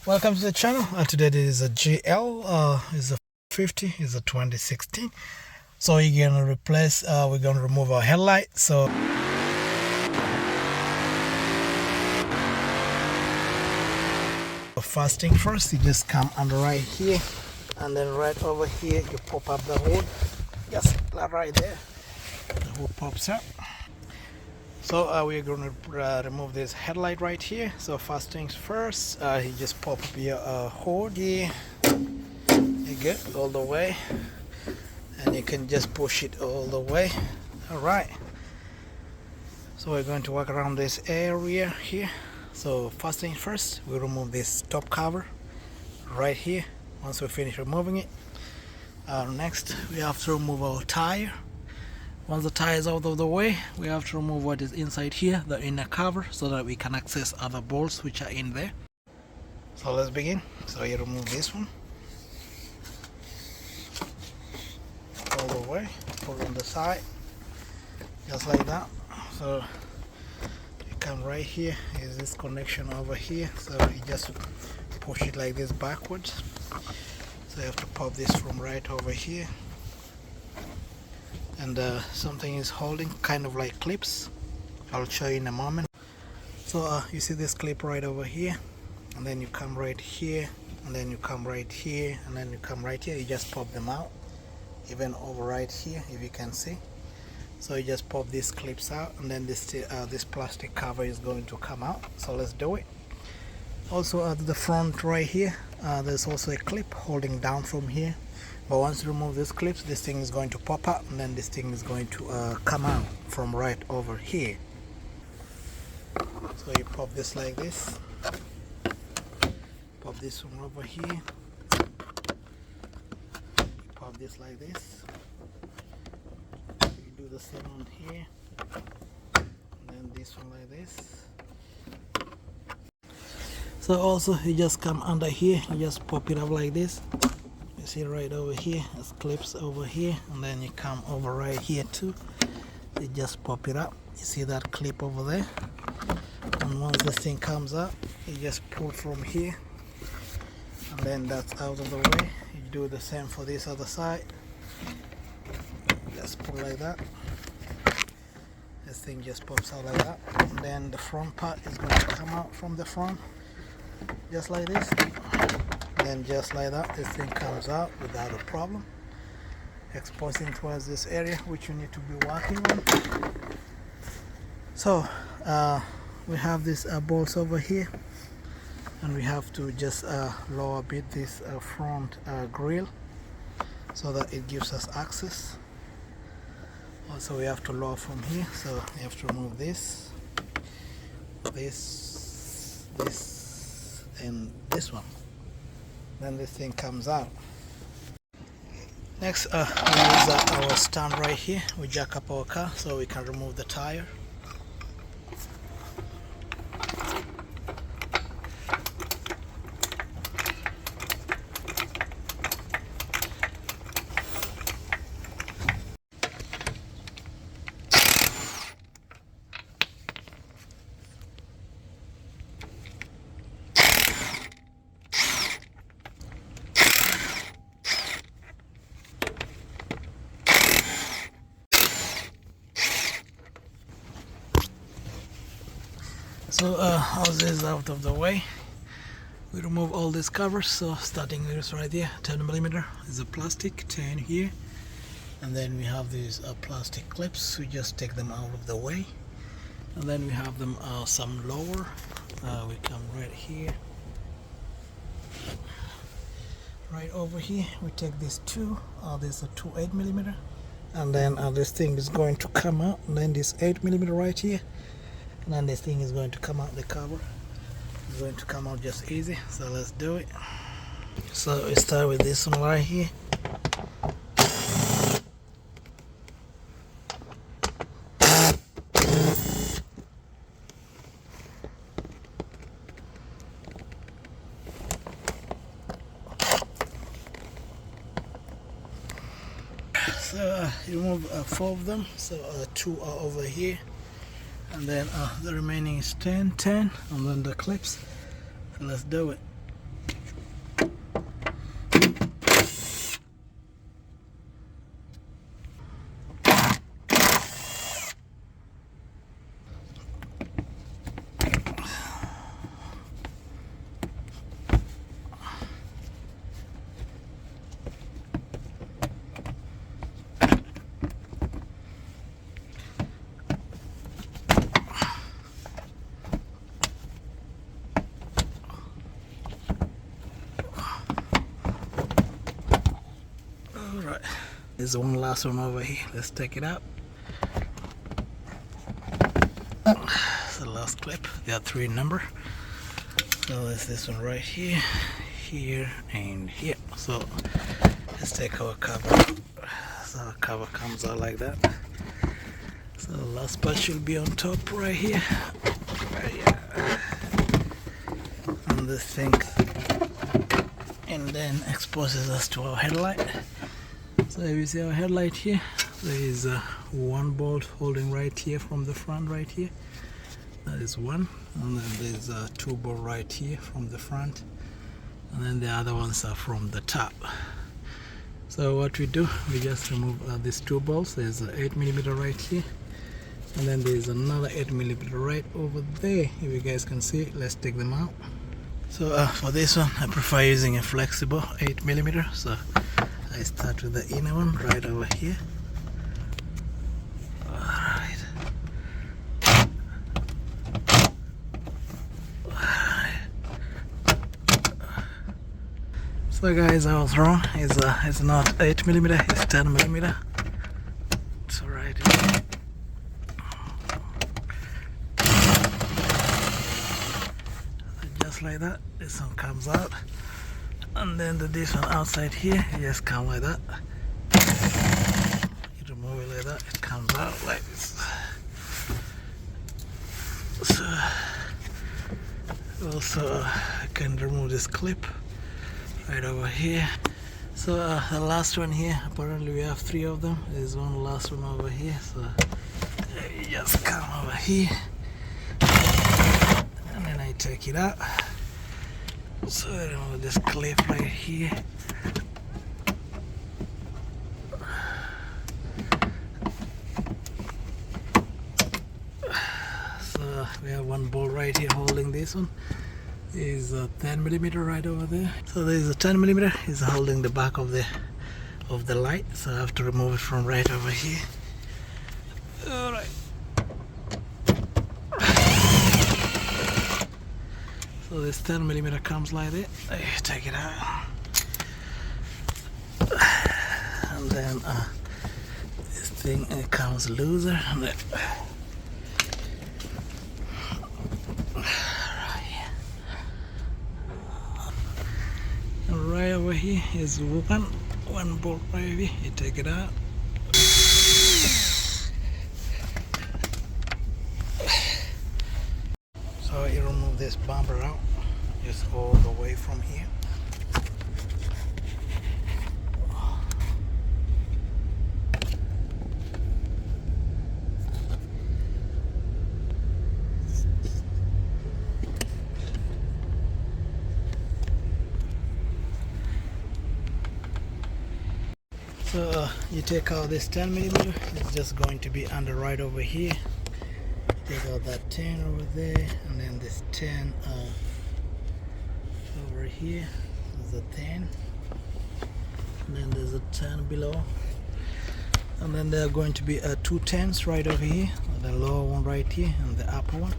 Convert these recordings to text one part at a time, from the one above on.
Welcome to the channel. Today this is a GL is a 50, is a 2016. So we're gonna replace we're gonna remove our headlight. So first thing first, you just come under right here, and then right over here you pop up the hood, just right there, the hood pops up. So we're going to remove this headlight right here. So first things first, you just pop up your hood here, you get all the way, and you can just push it all the way. Alright, so we're going to work around this area here. So first things first, we remove this top cover right here. Once we finish removing it, next we have to remove our tire. Once the tire is out of the way, we have to remove what is inside here, the inner cover, so that we can access other bolts which are in there. So let's begin. So you remove this one all the way, put it on the side, just like that. So you come right here, is this connection over here, so you just push it like this backwards. So you have to pop this from right over here. And something is holding, kind of like clips. I'll show you in a moment. So you see this clip right over here, and then you come right here, and then you come right here, and then you come right here. You just pop them out, even over right here, if you can see. So you just pop these clips out, and then this plastic cover is going to come out. So let's do it. Also at the front right here, there's also a clip holding down from here. But once you remove these clips, this thing is going to pop up, and then this thing is going to come out from right over here. So you pop this like this, pop this one over here, you pop this like this, you do the same on here, and then this one like this. So also you just come under here, you just pop it up like this. See right over here, there's clips over here, and then you come over right here too, you just pop it up. You see that clip over there, and once this thing comes up, you just pull from here, and then that's out of the way. You do the same for this other side, just pull like that, this thing just pops out like that, and then the front part is going to come out from the front just like this. And just like that, this thing comes out without a problem, exposing towards this area which you need to be working on. So we have these bolts over here, and we have to just lower a bit this front grill so that it gives us access. Also we have to lower from here, so you have to remove this, and this one. Then this thing comes out. Next we use our stand right here. We jack up our car so we can remove the tire. So all this is out of the way, we remove all these covers. So starting with this right here, 10mm is a plastic, 10 here, and then we have these plastic clips. We just take them out of the way, and then we have them some lower. We come right here, right over here. We take these two. There's a 8mm, and then this thing is going to come out, and then this 8mm right here. And then this thing is going to come out, the cover is going to come out just easy. So let's do it. So we start with this one right here. So you remove 4 of them, so 2 are over here. And then the remaining is 10, and then the clips. So let's do it. There's one last one over here. Let's take it out. It's the last clip. There are 3 in number. So there's this one right here, here, and here. So let's take our cover. So our cover comes out like that. So the last part should be on top right here. Right here. And this thing, and then exposes us to our headlight. So if you see our headlight here, there is one bolt holding right here from the front right here. That is one, and then there's 2 bolts right here from the front, and then the other ones are from the top. So what we do, we just remove these 2 bolts. There's an 8mm right here, and then there's another 8mm right over there. If you guys can see, let's take them out. So for this one, I prefer using a flexible 8mm. So I start with the inner one right over here. Alright. So guys, I was wrong. It's not 8mm, it's 10mm. It's alright. Just like that, this one comes out, and then this one outside here, it just comes like that. You remove it like that, it comes out like this. So also I can remove this clip right over here. So the last one here, apparently we have 3 of them. There's one last one over here, so you just come over here and then I take it out. So I remove this clip right here. So we have one bolt right here holding this one. Is a 10mm right over there. So there is a 10mm is holding the back of the light. So I have to remove it from right over here. All right. So this 10mm comes like that. I take it out, and then this thing it comes looser. And then, right over here is one bolt right here. You take it out. So you remove this bumper out, just all the way from here. So you take out this 10mm, it's just going to be under right over here. Take out that 10 over there, and then this 10 over here. There's a 10, and then there's a 10 below, and then there are going to be 2 10s right over here, the lower one right here and the upper one,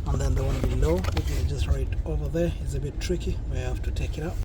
and then the one below, which is just right over there, is a bit tricky. We have to take it out.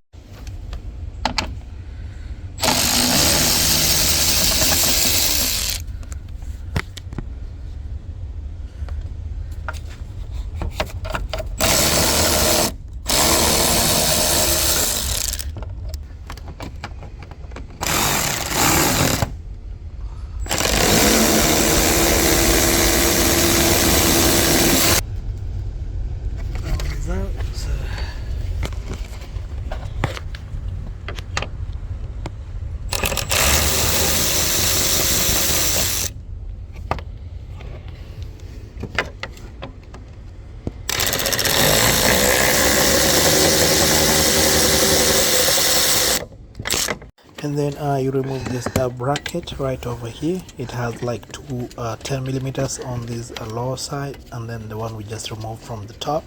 And then you remove this bracket right over here. It has like 2 10mm on this lower side, and then the one we just removed from the top.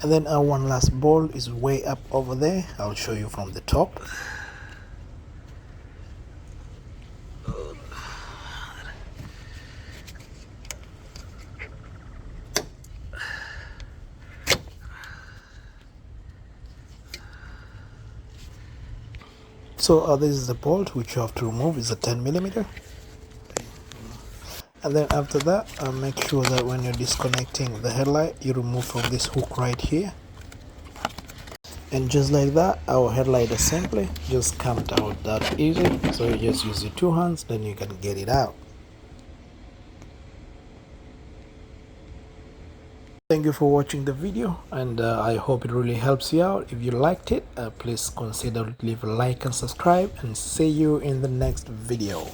And then our one last bolt is way up over there. I'll show you from the top. So this is the bolt which you have to remove. It's a 10mm. And then after that, make sure that when you're disconnecting the headlight, you remove from this hook right here. And just like that, our headlight assembly just comes out that easy. So you just use your two hands, then you can get it out. Thank you for watching the video, and I hope it really helps you out. If you liked it, please consider to leave a like and subscribe, and see you in the next video.